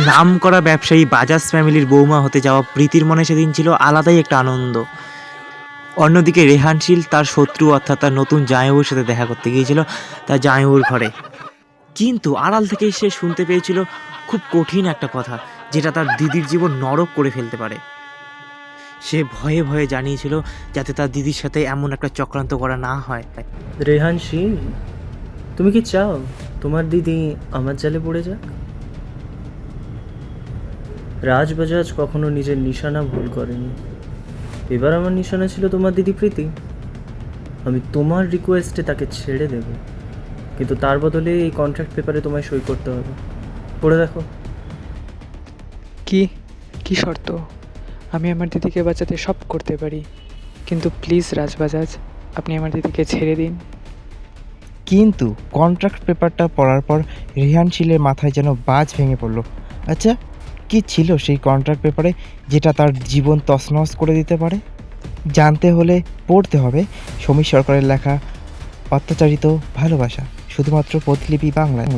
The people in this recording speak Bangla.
নামকরা ব্যবসায়ী বাজাজ ফ্যামিলির বৌমা হতে যাওয়া প্রীতির মনে সেদিন ছিল আলাদাই একটা আনন্দ। অন্যদিকে রেহানশীল তার শত্রু অর্থাৎ তার নতুন জামাইবাবুর সাথে দেখা করতে গিয়েছিল তার জামাইবাবুর ঘরে। কিন্তু আড়াল থেকেই সে শুনতে পেয়েছিল খুব কঠিন একটা কথা, যেটা তার দিদির জীবন নরক করে ফেলতে পারে। সে ভয়ে ভয়ে জানিয়েছিল যাতে তার দিদির সাথে এমন একটা চক্রান্ত করা না হয়। রেহানশী, তুমি কি চাও তোমার দিদি আমার জালে পড়ে যাক? রাজবাজাজ কখনো নিজের নিশানা ভুল করেনি। এবার আমার নিশানা ছিল তোমার দিদি প্রীতি। আমি তোমার রিকোয়েস্টে তাকে ছেড়ে দেব, কিন্তু তার বদলে এই কন্ট্রাক্ট পেপারে তোমায় সই করতে হবে। পড়ে দেখো। কি কি শর্ত? আমি আমার দিদিকে বাঁচাতে সব করতে পারি, কিন্তু প্লিজ রাজবাজাজ, আপনি আমার দিদিকে ছেড়ে দিন। কিন্তু কন্ট্রাক্ট পেপারটা পড়ার পর রেহানশীলের মাথায় যেন বাজ ভেঙে পড়ল। আচ্ছা, কি ছিল সেই কন্ট্রাক্ট পেপারে যেটা তার জীবন তছনছ করে দিতে পারে? জানতে হলে পড়তে হবে সমীর সরকারের লেখা অত্যাচারিত ভালোবাসা, শুধুমাত্র প্রতিলিপি বাংলায়।